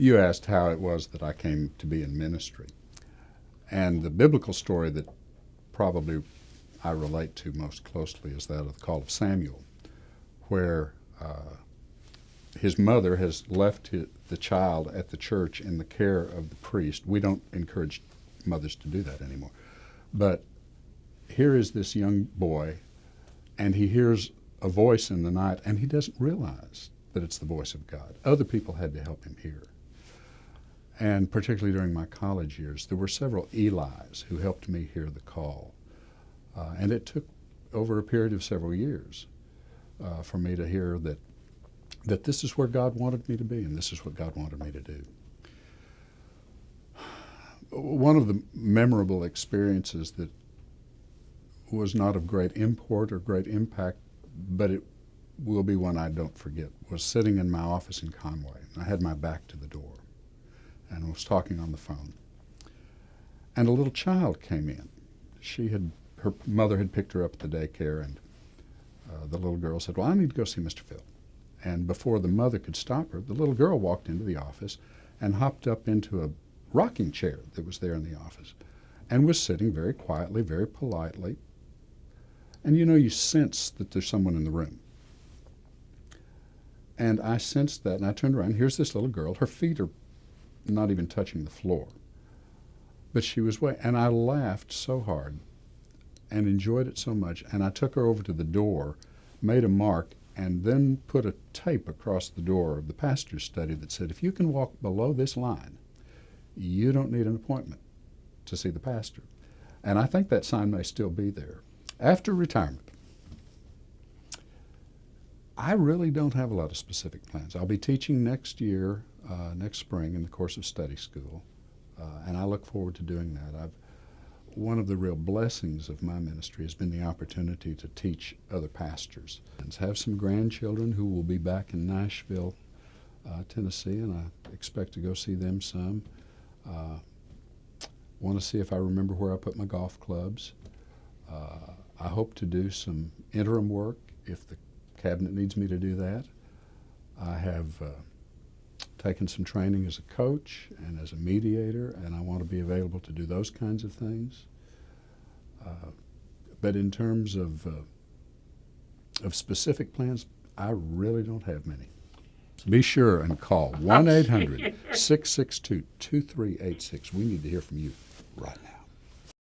You asked how it was that I came to be in ministry. And the biblical story that probably I relate to most closely is that of the call of Samuel, where his mother has left the child at the church in the care of the priest. We don't encourage mothers to do that anymore. But here is this young boy, and he hears a voice in the night, and he doesn't realize that it's the voice of God. Other people had to help him hear. And particularly during my college years, there were several Elis who helped me hear the call. And it took over a period of several years for me to hear that this is where God wanted me to be, and this is what God wanted me to do. One of the memorable experiences that was not of great import or great impact, but it will be one I don't forget, was sitting in my office in Conway. I had my back to the door and was talking on the phone. And a little child came in. Her mother had picked her up at the daycare, and the little girl said, "Well, I need to go see Mr. Phil." And before the mother could stop her, the little girl walked into the office and hopped up into a rocking chair that was there in the office and was sitting very quietly, very politely. And you sense that there's someone in the room. And I sensed that, and I turned around. Here's this little girl. Her feet are not even touching the floor. But she was and I laughed so hard and enjoyed it so much. And I took her over to the door, made a mark, and then put a tape across the door of the pastor's study that said, if you can walk below this line, you don't need an appointment to see the pastor. And I think that sign may still be there. After retirement, I really don't have a lot of specific plans. I'll be teaching next year, next spring, in the course of study school, and I look forward to doing that. One of the real blessings of my ministry has been the opportunity to teach other pastors. And have some grandchildren who will be back in Nashville, Tennessee, and I expect to go see them some. Want to see if I remember where I put my golf clubs. I hope to do some interim work if the cabinet needs me to do that. I have taken some training as a coach and as a mediator, and I want to be available to do those kinds of things. But in terms of specific plans, I really don't have many. Be sure and call 1-800-662-2386. We need to hear from you right now.